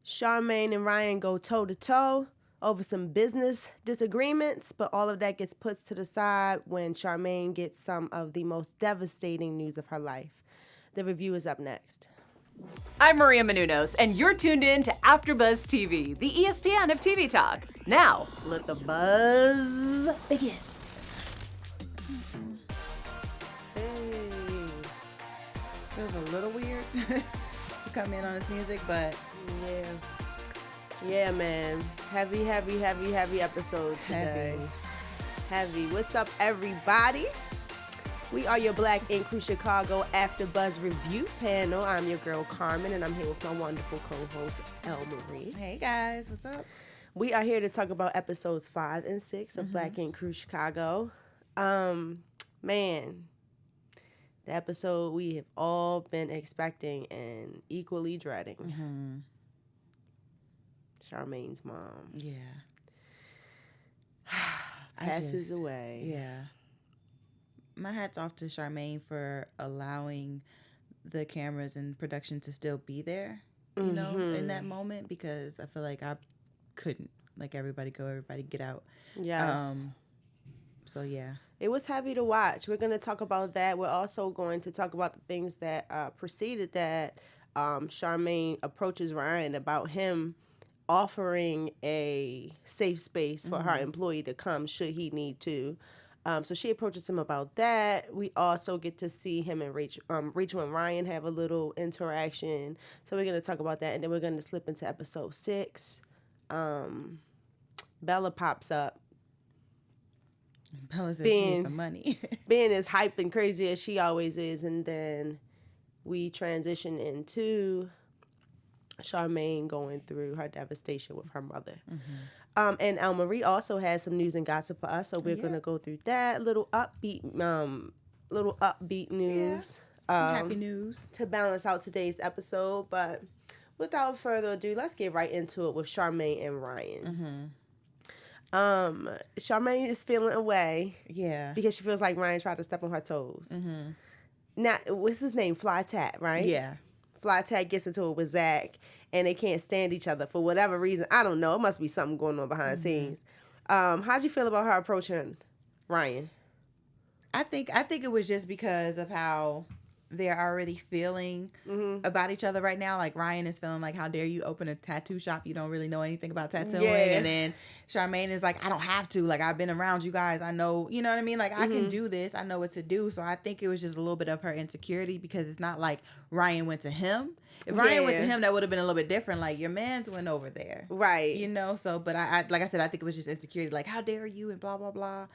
Charmaine and Ryan go toe-to-toe over some business disagreements, but all of that gets put to the side when Charmaine gets some of the most devastating news of her life. The review is up next. I'm Maria Menounos, and you're tuned in to AfterBuzz TV, the ESPN of TV talk. Now, let the buzz begin. Hey. Feels a little weird to come in on this music, but yeah, man. Heavy episode today. Heavy. What's up, everybody? We are your Black Ink Crew Chicago AfterBuzz review panel. I'm your girl Carmen, and I'm here with my wonderful co-host El Marie. Hey guys, what's up? We are here to talk about episodes 5 and 6 of Black Ink Crew Chicago. Man, the episode we have all been expecting and equally dreading. Charmaine's mom. Yeah. Passes away. Yeah. My hat's off to Charmaine for allowing the cameras and production to still be there, you know, in that moment, because I feel like I couldn't. Like, everybody get out. Yes. So, yeah. It was heavy to watch. We're going to talk about that. We're also going to talk about the things that preceded that. Charmaine approaches Ryan about him offering a safe space for her employee to come should he need to. So she approaches him about that. We also get to see him and Rachel and Ryan have a little interaction. So we're going to talk about that. And then we're going to slip into episode 6. Bella pops up. Bella says she needs some money. Being as hyped and crazy as she always is. And then we transition into Charmaine going through her devastation with her mother. And El Marie also has some news and gossip for us, so we're going to go through that little upbeat news. Some happy news to balance out today's episode. But without further ado, let's get right into it with Charmaine and Ryan. Charmaine is feeling away, because she feels like Ryan tried to step on her toes. Now, what's his name? Fly Tat, right? Yeah. Fly Tat gets into it with Zach, and they can't stand each other for whatever reason. I don't know. It must be something going on behind the scenes. How'd you feel about her approaching Ryan? I think it was just because of how they're already feeling about each other right now. Like, Ryan is feeling like, how dare you open a tattoo shop? You don't really know anything about tattooing. And then Charmaine is like, I don't have to. Like, I've been around you guys. I know, you know what I mean? Like, I can do this. I know what to do. So I think it was just a little bit of her insecurity, because it's not like Ryan went to him. If Ryan went to him, that would have been a little bit different. Like, your man's went over there. Right. You know? So, but I like I said, I think it was just insecurity. Like, how dare you and blah, blah, blah.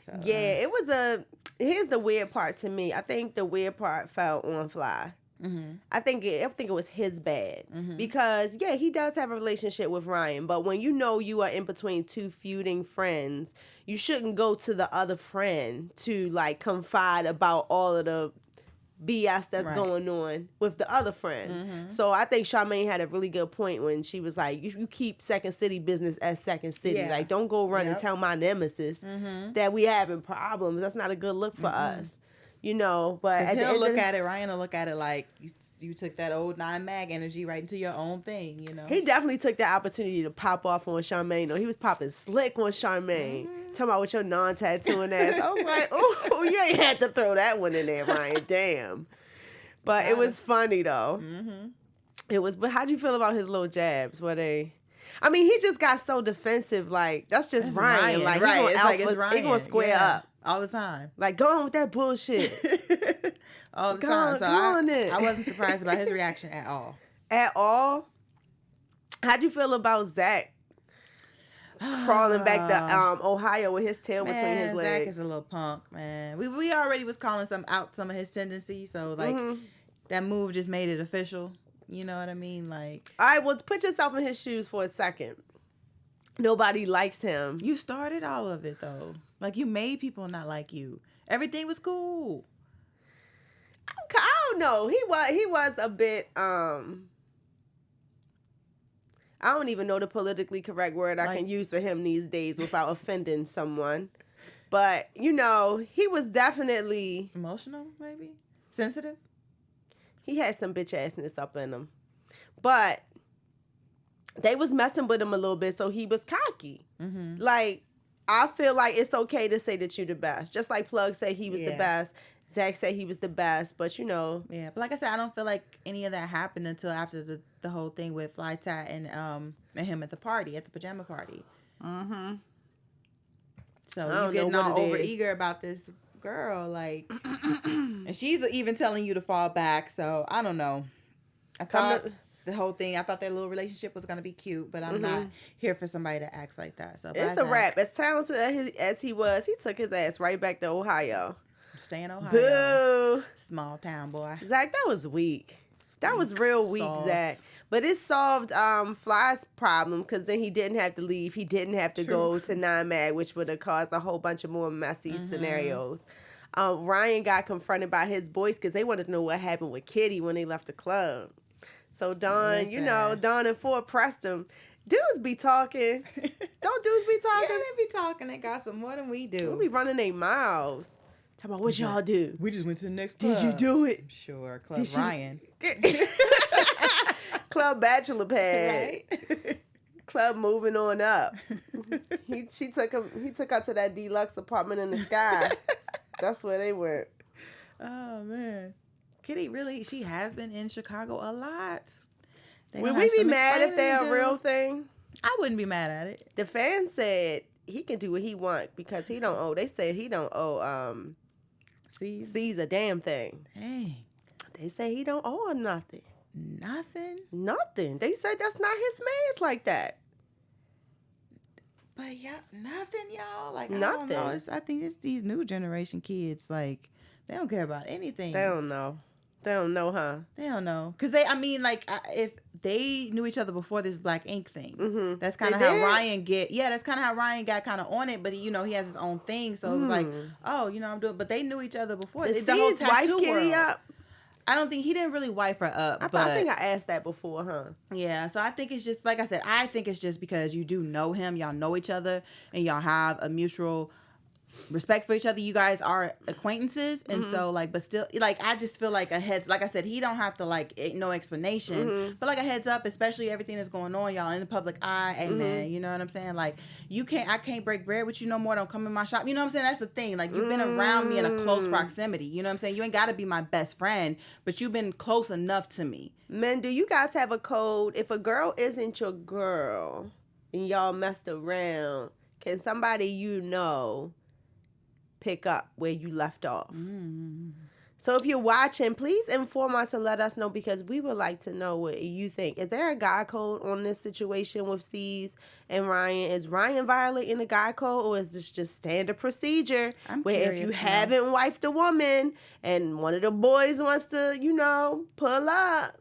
So, it was here's the weird part to me. I think the weird part fell on Fly. I think it was his bad, because he does have a relationship with Ryan, but when you know you are in between two feuding friends, you shouldn't go to the other friend to like confide about all of the BS that's going on with the other friend. So I think Charmaine had a really good point when she was like, you keep Second City business as Second City. Like, don't go run and tell my nemesis that we having problems. That's not a good look for us. You know, but Ryan will look at it like you took that old 9 Mag energy right into your own thing, you know. He definitely took the opportunity to pop off on Charmaine. Though he was popping slick on Charmaine. Talking about with your non-tattooing ass. I was like, oh, you ain't had to throw that one in there, Ryan. Damn. But it was funny though. It was. But how'd you feel about his little jabs? Were they? I mean, he just got so defensive. Like, that's Ryan. Like, it's Ryan. He gonna square up all the time. Like, go on with that bullshit all the time. So I wasn't surprised about his reaction at all. At all. How'd you feel about Zach crawling back to Ohio with his tail between his legs? Zach is a little punk, man. We already was calling some of his tendencies, so like that move just made it official. You know what I mean? Like, all right, well, put yourself in his shoes for a second. Nobody likes him. You started all of it though. Like, you made people not like you. Everything was cool. I don't know. He was a bit I don't even know the politically correct word I can use for him these days without offending someone. But, you know, he was definitely emotional, maybe? Sensitive? He had some bitch assness up in him. But they was messing with him a little bit, so he was cocky. Like, I feel like it's okay to say that you're the best. Just like Plug said he was the best. Zach said he was the best, but Yeah, but like I said, I don't feel like any of that happened until after the whole thing with Fly Tat and him at the pajama party. So you're getting all over eager about this girl, like, and she's even telling you to fall back. So I don't know. I thought the whole thing, I thought their little relationship was gonna be cute, but I'm not here for somebody that acts like that. So it's a wrap. As talented as he was, he took his ass right back to Ohio. Stay in Ohio. Boo. Small town boy. Zach, that was weak. That was real weak, Zach. But it solved Fly's problem because then he didn't have to leave. He didn't have to go to Non-Mag, which would have caused a whole bunch of more messy scenarios. Ryan got confronted by his boys because they wanted to know what happened with Kitty when they left the club. So Dawn, Dawn and Phor pressed him. Dudes be talking. Don't dudes be talking? Yeah, they be talking. They got some more than we do. We be running their mouths. Talking about what y'all do. We just went to the next club. Did you do it? Sure. Club Ryan. Club Bachelor Pad. Right? Club moving on up. He took her to that deluxe apartment in the sky. That's where they were. Oh man. Kitty she has been in Chicago a lot. Would we be mad if they're a real thing? I wouldn't be mad at it. The fans said he can do what he want because he don't owe. They said he don't owe C's a damn thing. Dang. They say he don't owe her nothing. Nothing? They said that's not his man's like that. But nothing, y'all. Like, nothing. I don't know. I think it's these new generation kids. Like, they don't care about anything. They don't know. They don't know, huh? They don't know. Because if they knew each other before this Black Ink thing, that's kind of how Ryan that's kind of how Ryan got kind of on it. But, he has his own thing. So it was like, I'm doing, but they knew each other before. The whole tattoo Kitty up? I don't think he didn't really wife her up. I think I asked that before, huh? Yeah, so I think it's just, like I said, I think it's just because you do know him, y'all know each other, and y'all have a mutual respect for each other. You guys are acquaintances, and so, but still, I just feel like like I said, he don't have to, no explanation, but, a heads up, especially everything that's going on, y'all, in the public eye, man, you know what I'm saying? I can't break bread with you no more, don't come in my shop, you know what I'm saying? That's the thing, you've been around me in a close proximity, you know what I'm saying? You ain't gotta be my best friend, but you've been close enough to me. Men, do you guys have a code? If a girl isn't your girl, and y'all messed around, can somebody pick up where you left off? So if you're watching, please inform us and let us know because we would like to know what you think. Is there a guy code on this situation with C's and Ryan? Is Ryan violating the guy code or is this just standard procedure where if you haven't wifed a woman and one of the boys wants to, pull up,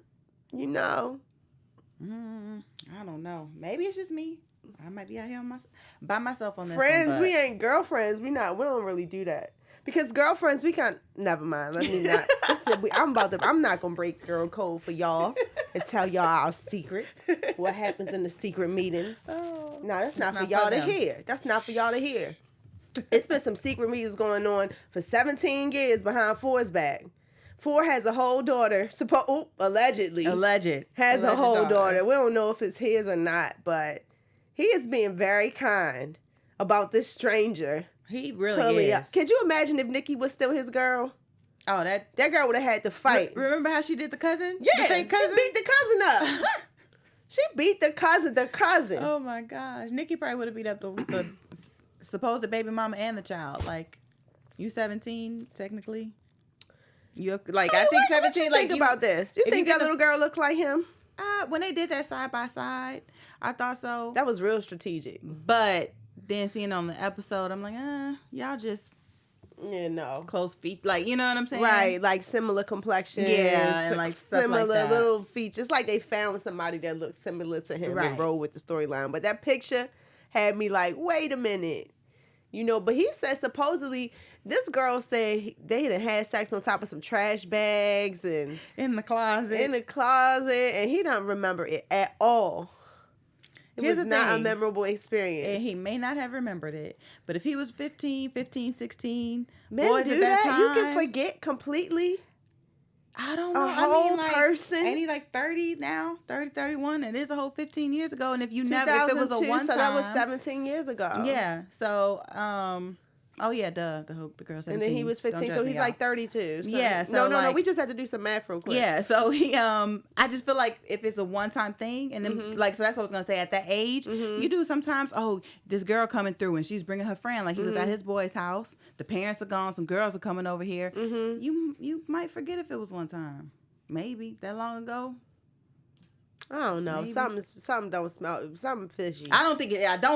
I don't know. Maybe it's just me. I might be out here by myself on this friends, one, we ain't girlfriends. We don't really do that. Because girlfriends, we can't. Never mind. Let me not. I'm not gonna break girl code for y'all and tell y'all our secrets. What happens in the secret meetings? No, that's not for y'all to hear. That's not for y'all to hear. It's been some secret meetings going on for 17 years behind Phor's back. Phor has a whole daughter. Allegedly. Has a whole daughter. We don't know if it's his or not, but he is being very kind about this stranger. He really is. Could you imagine if Nikki was still his girl? Oh, that girl would have had to fight. Remember how she did the cousin? Yeah, she beat the cousin up. She beat the cousin. Oh my gosh. Nikki probably would have beat up the supposed baby mama and the child. You 17, technically. You're I think 17. What you think about this? Do you think that little girl looked like him? When they did that side by side, I thought so. That was real strategic. But then seeing on the episode, I'm like, y'all just close feet, you know what I'm saying? Right, similar complexion. Yeah, and stuff similar like that. Little features. They found somebody that looked similar to him and rolled with the storyline. But that picture had me wait a minute. But he said supposedly this girl said they had sex on top of some trash bags and in the closet, and he don't remember it at all. It was not a memorable experience. And he may not have remembered it. But if he was 15, 16, men boys do at that that? time, You can forget completely. I don't know. A whole like, person? Ain't he like 30 now? 30, 31? It is a whole 15 years ago. And if you never, if it was a one time. So that was 17 years ago. Yeah. So, oh yeah, the girl 17. And then he was 15, so he's like 32. So yeah. So no. We just had to do some math real quick. Yeah. So he, I just feel like if it's a one time thing, and then like, so that's what I was gonna say. At that age, you do sometimes. Oh, this girl coming through, and she's bringing her friend. Like he was at his boy's house. The parents are gone. Some girls are coming over here. You might forget if it was one time. Maybe that long ago. I don't know. Maybe. Something don't smell. Something fishy. I don't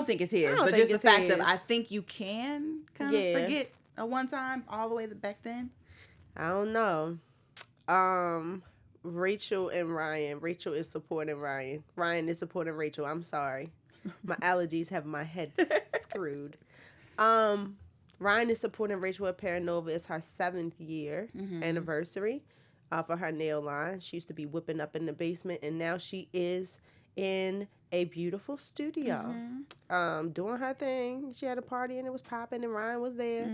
think it's his. But just the fact that I think you can kind of forget a one time all the way back then. I don't know. Rachel and Ryan. Rachel is supporting Ryan. Ryan is supporting Rachel. I'm sorry. My allergies have my head screwed. Ryan is supporting Rachel at Pear Nova. It's her 7th year anniversary for her nail line. She used to be whipping up in the basement, and now she is in a beautiful studio doing her thing. She had a party, and it was popping, and Ryan was there.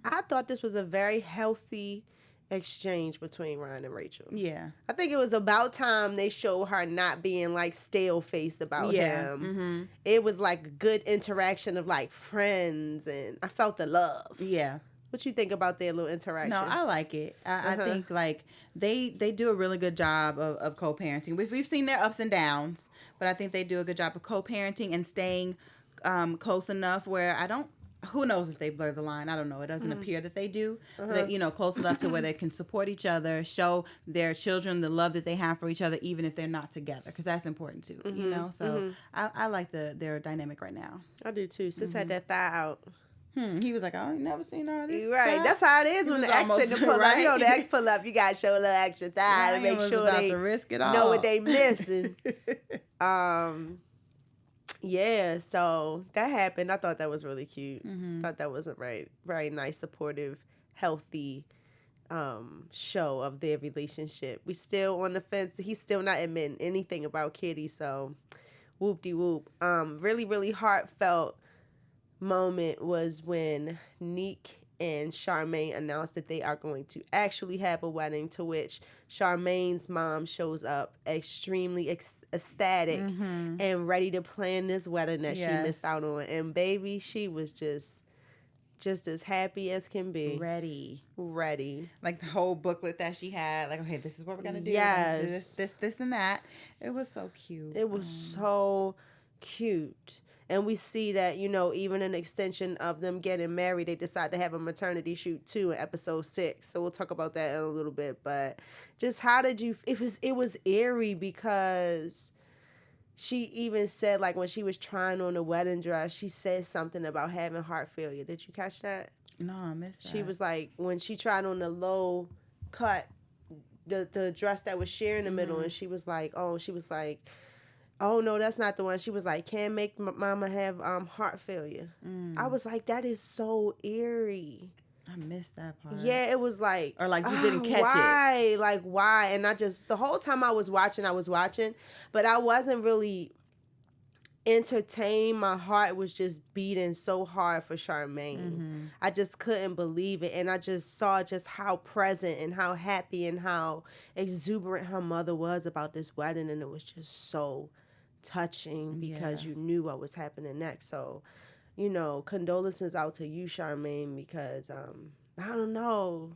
I thought this was a very healthy exchange between Ryan and Rachel. Yeah. I think it was about time they showed her not being like stale-faced about him. It was like a good interaction of like friends, and I felt the love. Yeah. What you think about their little interaction? No, I like it. I think like they do a really good job of co-parenting. We've seen their ups and downs, but I think they do a good job of co-parenting and staying close enough where who knows if they blur the line? I don't know. It doesn't appear that they do. That, close enough to where they can support each other, show their children the love that they have for each other, even if they're not together, because that's important too. So I like their dynamic right now. I do too. Sis had that thigh out. He was like, I ain't never seen all this. Right. Thigh. That's how it is when the ex fit to pull up. Right? You know, the ex pull up, you got to show a little extra thigh to make sure they to risk it all. know what they missing. Yeah, so that happened. I thought that was really cute. Thought that was a very nice, supportive, healthy show of their relationship. We still on the fence. He's still not admitting anything about Kitty, so whoop-de-whoop. Really, really heartfelt moment was when Neek and Charmaine announced that they are going to actually have a wedding, to which Charmaine's mom shows up extremely ecstatic and ready to plan this wedding that she missed out on. And baby, she was just as happy as can be. Ready. Like the whole booklet that she had, like, okay, this is what we're gonna do. Yes. This and that. It was so cute. It was so cute. And we see that, even an extension of them getting married, they decide to have a maternity shoot too in episode 6. So we'll talk about that in a little bit. But just how did you? It was eerie because she even said, like, when she was trying on the wedding dress, she said something about having heart failure. Did you catch that? No, I missed that. She was like, when she tried on the low cut, the dress that was sheer in the middle, and she was like, oh, no, that's not the one. She was like, can't make mama have heart failure. I was like, that is so eerie. I missed that part. Yeah, it was like... Or like just didn't catch why? it. Like, why? And the whole time I was watching, but I wasn't really entertained. My heart was just beating so hard for Charmaine. I just couldn't believe it. And I just saw just how present and how happy and how exuberant her mother was about this wedding. And it was just so touching because you knew what was happening next. So, condolences out to you, Charmaine, because I don't know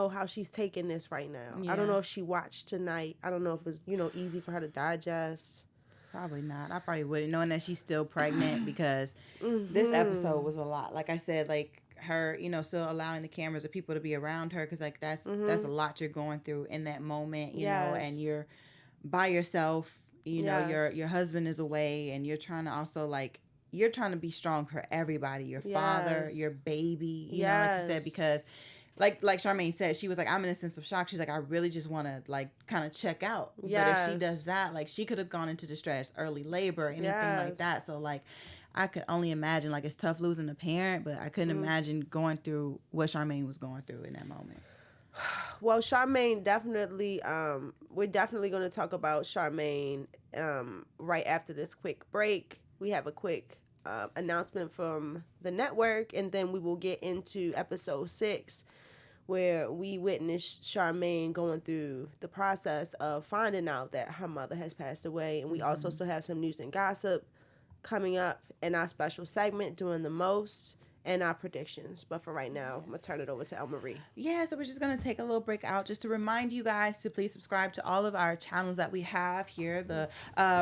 how she's taking this right now. I don't know if she watched tonight. I don't know if it was, easy for her to digest. Probably not. I probably wouldn't, knowing that she's still pregnant, because this episode was a lot. Like I said, like her, still allowing the cameras of people to be around her, because like that's a lot you're going through in that moment, you know, and you're by yourself. Your husband is away, and you're trying to also you're trying to be strong for everybody, your father, your baby, you know, like you said, because like Charmaine said, she was like, I'm in a sense of shock. She's like, I really just want to kind of check out. But if she does that, she could have gone into distress, early labor, anything like that. So I could only imagine, it's tough losing a parent, but I couldn't imagine going through what Charmaine was going through in that moment. Well, Charmaine definitely, we're definitely going to talk about Charmaine right after this quick break. We have a quick announcement from the network, and then we will get into episode 6, where we witnessed Charmaine going through the process of finding out that her mother has passed away. And we also still have some news and gossip coming up in our special segment, Doing the Most, and our predictions. But for right now, I'm going to turn it over to El Marie. Yeah, so we're just going to take a little break out just to remind you guys to please subscribe to all of our channels that we have here. The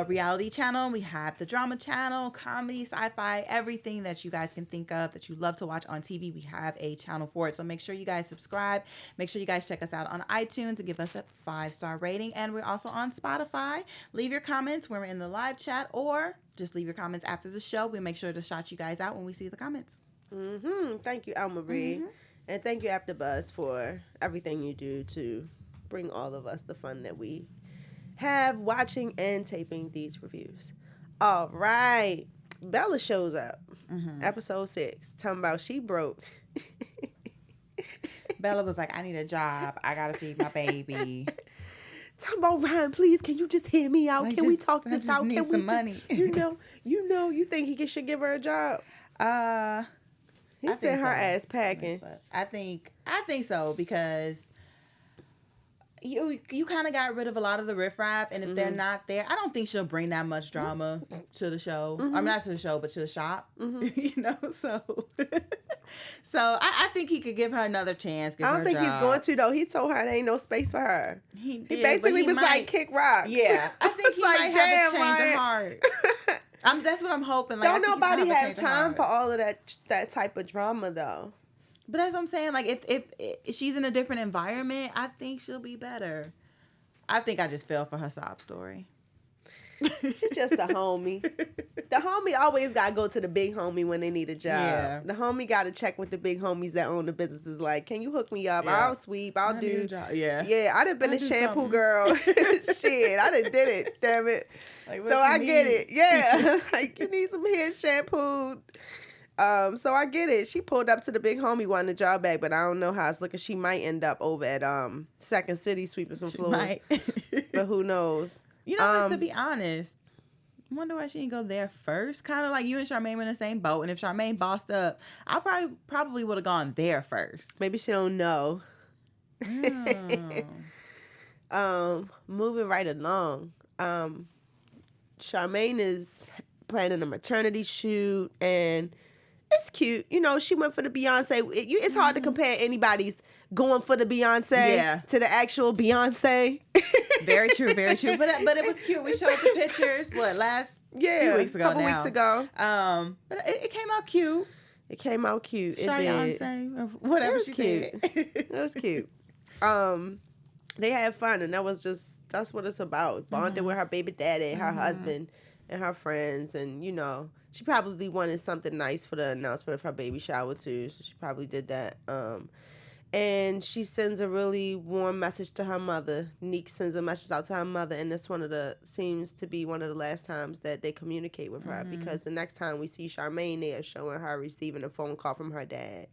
reality channel, we have the drama channel, comedy, sci-fi, everything that you guys can think of that you love to watch on TV. We have a channel for it. So make sure you guys subscribe. Make sure you guys check us out on iTunes and give us a 5-star rating. And we're also on Spotify. Leave your comments when we're in the live chat, or just leave your comments after the show. We'll make sure to shout you guys out when we see the comments. Thank you, El Marie. And thank you, AfterBuzz, for everything you do to bring all of us the fun that we have watching and taping these reviews. All right. Bella shows up. Episode 6. Talking about she broke. Bella was like, I need a job. I got to feed my baby. Talking about, Ryan, please, can you just hear me out? Can we talk this out? Need can some we money. You think he should give her a job? He sent her ass packing. I think so, because you kind of got rid of a lot of the riffraff, and if they're not there, I don't think she'll bring that much drama to the show. I mean, not to the show, but to the shop. So I think he could give her another chance. I don't think he's going to, though. He told her there ain't no space for her. He basically was like, kick rocks. Yeah, I think he might have a change of heart. That's what I'm hoping. Like, don't nobody have time for all of that type of drama, though. But that's what I'm saying. Like, if she's in a different environment, I think she'll be better. I think I just fell for her sob story. She's just a homie. The homie always got to go to the big homie when they need a job. Yeah. The homie got to check with the big homies that own the businesses. Like, can you hook me up? Yeah. I'll sweep. I'll do. Yeah, I done been a shampoo girl. Shit, I done did it. Damn it. Like, so I get it. Yeah. Like, you need some hair shampooed. So I get it. She pulled up to the big homie wanting a job back, but I don't know how it's looking. She might end up over at Second City sweeping some floors. But who knows? You know, to be honest, I wonder why she didn't go there first. Kind of like you and Charmaine were in the same boat, and if Charmaine bossed up, I probably would have gone there first. Maybe she don't know. Moving right along. Charmaine is planning a maternity shoot, and it's cute. You know, she went for the Beyonce. It's hard to compare anybody's going for the Beyonce to the actual Beyonce. Very true, very true. But it was cute. We showed the pictures. Few weeks ago couple weeks ago. But it came out cute. It came out cute. Beyonce, or whatever she said. It was cute. They had fun, and that's what it's about. Bonding with her baby daddy, her husband, and her friends, and she probably wanted something nice for the announcement of her baby shower too, so she probably did that. And she sends a really warm message to her mother. Neek sends a message out to her mother, and this seems to be one of the last times that they communicate with her, because the next time we see Charmaine, they are showing her receiving a phone call from her dad,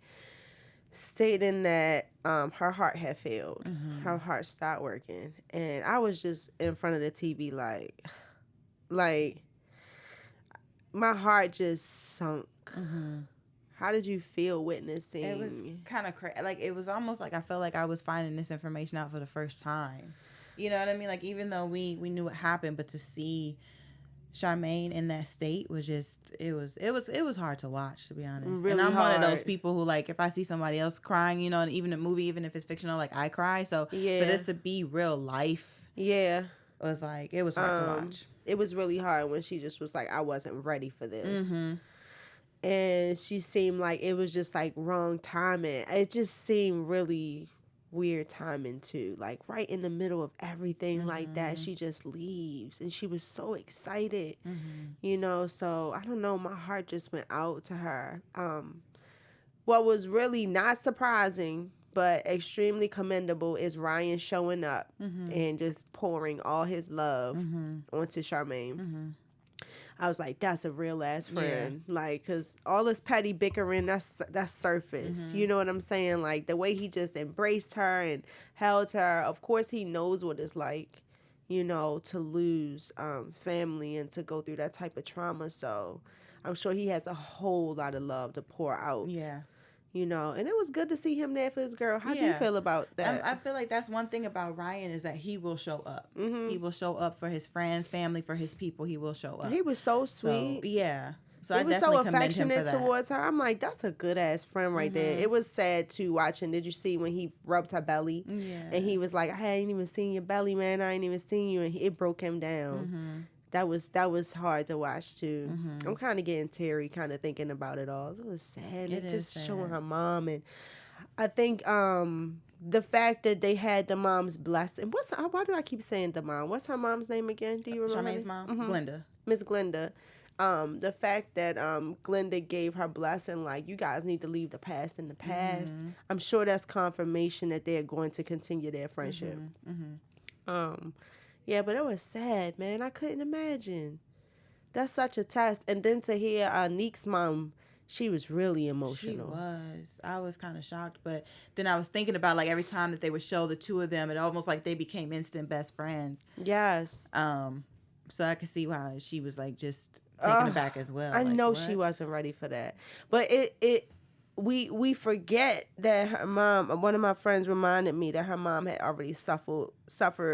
stating that her heart had failed. Her heart stopped working. And I was just in front of the TV like my heart just sunk. How did you feel witnessing? It was kind of crazy. Like, it was almost like I felt like I was finding this information out for the first time. You know what I mean? Like, even though we knew what happened, but to see Charmaine in that state was just, it was hard to watch, to be honest. Really and I'm hard. one of those people who, like, if I see somebody else crying, and even a movie, even if it's fictional, like, I cry. So for this to be real life, it was hard to watch. It was really hard when she just was like, I wasn't ready for this. And she seemed like it was just like wrong timing. It just seemed really weird timing too. Like right in the middle of everything like that, she just leaves. And she was so excited, so I don't know. My heart just went out to her. What was really not surprising, but extremely commendable, is Ryan showing up and just pouring all his love onto Charmaine. I was like, that's a real ass friend. Yeah. Like, because all this petty bickering, that's surface. You know what I'm saying? Like, the way he just embraced her and held her. Of course, he knows what it's like, to lose family and to go through that type of trauma. So I'm sure he has a whole lot of love to pour out. Yeah. you know, and it was good to see him there for his girl. How do you feel about that? I feel like that's one thing about Ryan is that he will show up. He will show up for his friends, family, for his people. He will show up. He was so sweet. So, yeah. So he I was definitely so commend him for affectionate that. towards her. I'm like, that's a good ass friend right there. It was sad too watching. Did you see when he rubbed her belly? Yeah. And he was like, I ain't even seen your belly, man. I ain't even seen you. And it broke him down. That was hard to watch too. I'm kind of getting teary, kind of thinking about it all. It was sad. It just sad. showing her mom, and I think the fact that they had the mom's blessing. Why do I keep saying the mom? What's her mom's name again? Do you remember? Charmaine's mom, Glenda. Miss Glenda. The fact that Glenda gave her blessing, like, you guys need to leave the past in the past. I'm sure that's confirmation that they're going to continue their friendship. Yeah, but it was sad, man. I couldn't imagine. That's such a test. And then to hear Neek's mom, she was really emotional. She was. I was kind of shocked, but then I was thinking about, like, every time that they would show the two of them, it almost like they became instant best friends. Yes. So I could see why she was, like, just taken aback as well. I like, know what? she wasn't ready for that. But we forget that her mom, one of my friends reminded me that her mom had already suffered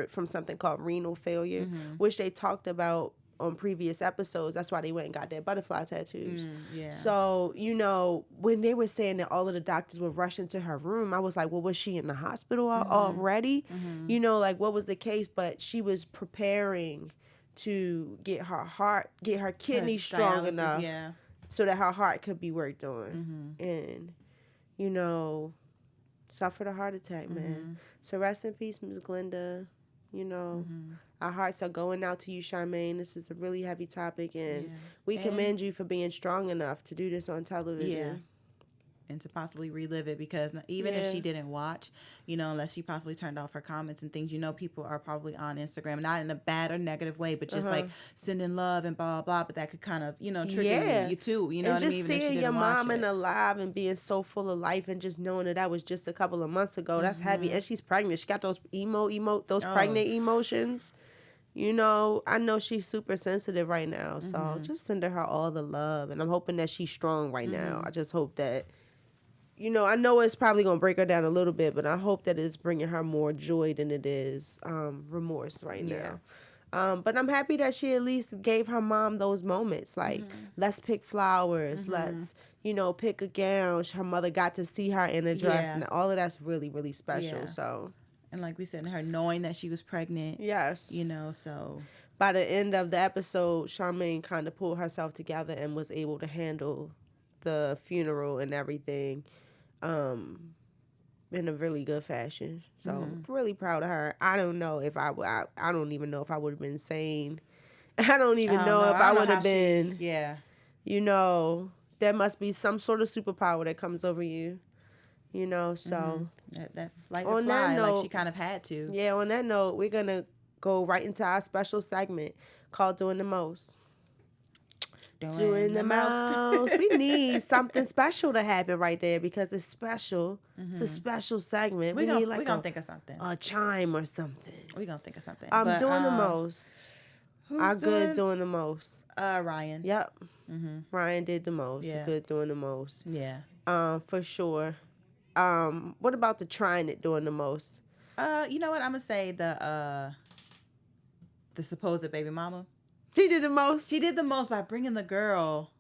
from something called renal failure, which they talked about on previous episodes. That's why they went and got their butterfly tattoos. Yeah. So, you know, when they were saying that all of the doctors were rushing to her room, I was like, well, was she in the hospital already? You know, like, what was the case? But she was preparing to get her kidneys strong dialysis, enough. Yeah. So that her heart could be worked on. And, you know, suffered a heart attack, man. So rest in peace, Ms. Glenda. You know, our hearts are going out to you, Charmaine. This is a really heavy topic, and we commend you for being strong enough to do this on television. Yeah. And to possibly relive it, because even if she didn't watch, you know, unless she possibly turned off her comments and things, you know, people are probably on Instagram, not in a bad or negative way, but just like sending love and blah, blah, but that could kind of, you know, trigger you too, you know and what I mean? just Even if she seeing didn't your mom watch and alive and being so full of life and just knowing that was just a couple of months ago, that's heavy. And she's pregnant. She got those those pregnant emotions. You know, I know she's super sensitive right now, so just sending her all the love, and I'm hoping that she's strong right now. I just hope that, you know, I know it's probably going to break her down a little bit, but I hope that it's bringing her more joy than it is remorse right now. But I'm happy that she at least gave her mom those moments. Like, let's pick flowers. Let's, you know, pick a gown. Her mother got to see her in a dress. And all of that's really, really special. So, and like we said, her knowing that she was pregnant. Yes. You know, so. By the end of the episode, Charmaine kind of pulled herself together and was able to handle the funeral and everything in a really good fashion. So I'm really proud of her. I don't know if I don't even know if I would have been sane. I don't even know if I would have been. You know, there must be some sort of superpower that comes over you. You know, so that flight or fly, note, like she kind of had to. Yeah, on that note, we're gonna go right into our special segment called Doing the Most. Doing the most. We need something special to happen right there because it's special. It's a special segment. We're gonna think of something. A chime or something. We're gonna think of something. I'm doing the most. I'm good doing the most. Ryan. Yep. Ryan did the most. Yeah. Good doing the most. Yeah. For sure. What about the trying it doing the most? You know what? I'm gonna say the supposed baby mama. She did the most. She did the most by bringing the girl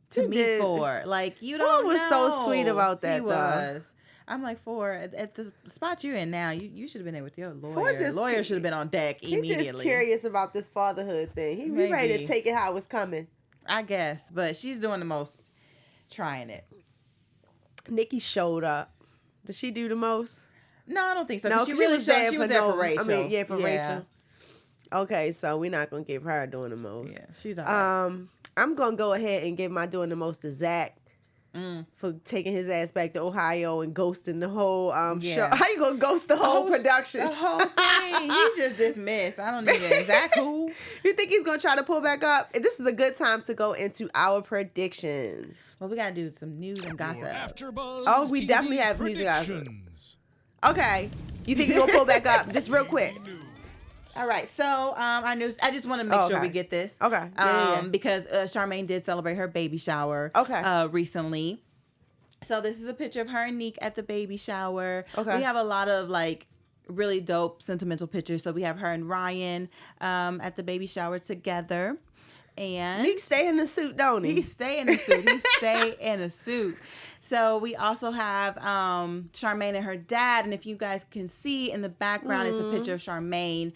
to meet Phor. Like, you don't know. Phor was so sweet about that, He was. I'm like, Phor, at the spot you're in now, you should have been there with your lawyer. Lawyer should have been on deck immediately. He's just curious about this fatherhood thing. He ready to take it how it's coming. I guess. But she's doing the most, trying it. Nikki showed up. Did she do the most? No, I don't think so. No, she was there for Rachel. I mean, for Rachel. Okay, so we're not going to give her doing the most. Yeah, she's all right. I'm going to go ahead and give my doing the most to Zach for taking his ass back to Ohio and ghosting the whole show. How you going to ghost the whole production? The whole thing. He's just dismissed. I don't even. Zach who? You think he's going to try to pull back up? This is a good time to go into our predictions. Well, we got to do some news and gossip. AfterBuzz we TV definitely have news and gossip. predictions. Okay. You think he's going to pull back up? Just real quick. All right, so I just want to make sure we get this. Okay. Because Charmaine did celebrate her baby shower. Okay. Recently, So this is a picture of her and Neek at the baby shower. Okay. We have a lot of like really dope sentimental pictures. So we have her and Ryan at the baby shower together. And Neek stay in the suit, don't he? He stay in the suit. He stay in a suit. So we also have Charmaine and her dad. And if you guys can see in the background, it's a picture of Charmaine's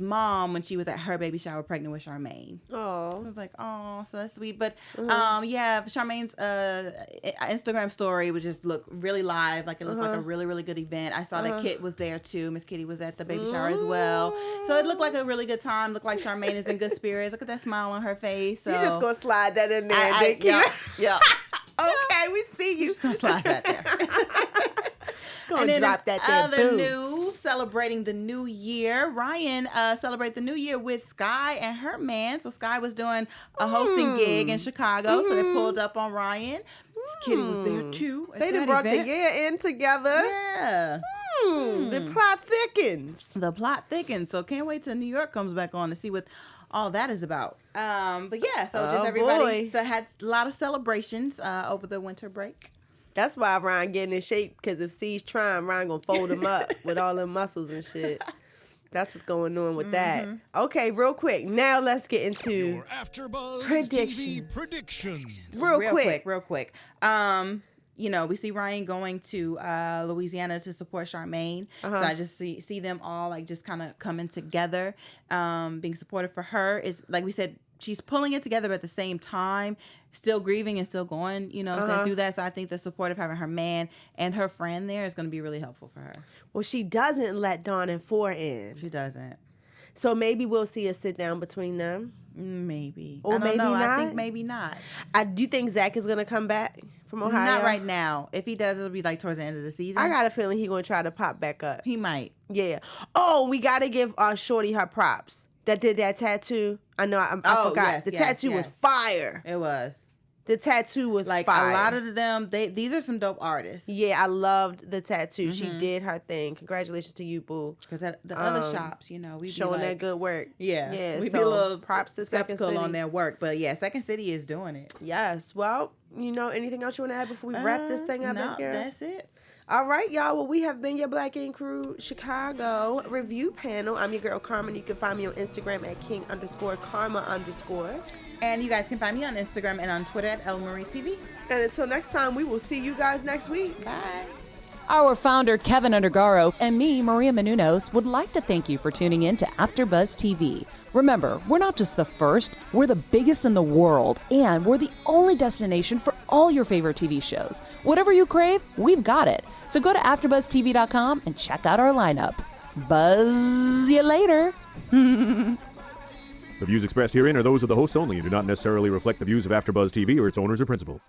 mom when she was at her baby shower pregnant with Charmaine. Oh. So it's like, oh, so that's sweet. But yeah, Charmaine's Instagram story would just look really live. Like it looked like a really, really good event. I saw that Kit was there too. Miss Kitty was at the baby shower as well. So it looked like a really good time. Looked like Charmaine is in good spirits. Look at that smile on her face. So You just gonna slide that in there, Nikki. yeah. Okay, we see you. Just gonna slide that there. Gonna drop that there. Other Boom. news, celebrating the new year. Ryan celebrated the new year with Sky and her man. So Sky was doing a hosting gig in Chicago. So they pulled up on Ryan. Kitty was there too. They done brought the year in together. Yeah. The plot thickens. The plot thickens. So can't wait till New York comes back on to see what all that is about. But yeah, so just everybody had a lot of celebrations over the winter break. That's why Ryan getting in shape, because if C's trying, Ryan gonna fold him up with all them muscles and shit. That's what's going on with that. Okay, real quick. Now let's get into your AfterBuzz TV predictions. Real quick. You know, we see Ryan going to Louisiana to support Charmaine. So I just see them all like just kind of coming together, being supportive for her. Is like we said, she's pulling it together, but at the same time, still grieving and still going, you know, saying through that. So I think the support of having her man and her friend there is going to be really helpful for her. Well, she doesn't let Dawn and Phor in. She doesn't. So maybe we'll see a sit down between them. Maybe. Or I don't maybe know. not. I think maybe not. Do you think Zach is going to come back from Ohio? Not right now. If he does, it'll be like towards the end of the season. I got a feeling he's going to try to pop back up. He might. Yeah. Oh, we got to give Shorty her props. That did that tattoo. I know. I forgot. Yes, the tattoo was fire. It was. The tattoo was like fire. A lot of them. These are some dope artists. Yeah, I loved the tattoo. She did her thing. Congratulations to you, boo. Because the other shops, you know, we showing like, that good work. Yeah, we so be a little props to Second City on their work, but yeah, Second City is doing it. Yes. Well, you know, anything else you want to add before we wrap this thing up? No, that's it. All right, y'all. Well, we have been your Black Ink Crew Chicago review panel. I'm your girl, Carmen. You can find me on Instagram at king_karma_. And you guys can find me on Instagram and on Twitter at LMarieTV. And until next time, we will see you guys next week. Bye. Our founder, Keven Undergaro, and me, Maria Menounos, would like to thank you for tuning in to AfterBuzz TV. Remember, we're not just the first, we're the biggest in the world, and we're the only destination for all your favorite TV shows. Whatever you crave, we've got it. So go to AfterBuzzTV.com and check out our lineup. Buzz you later. The views expressed herein are those of the hosts only and do not necessarily reflect the views of AfterBuzz TV or its owners or principals.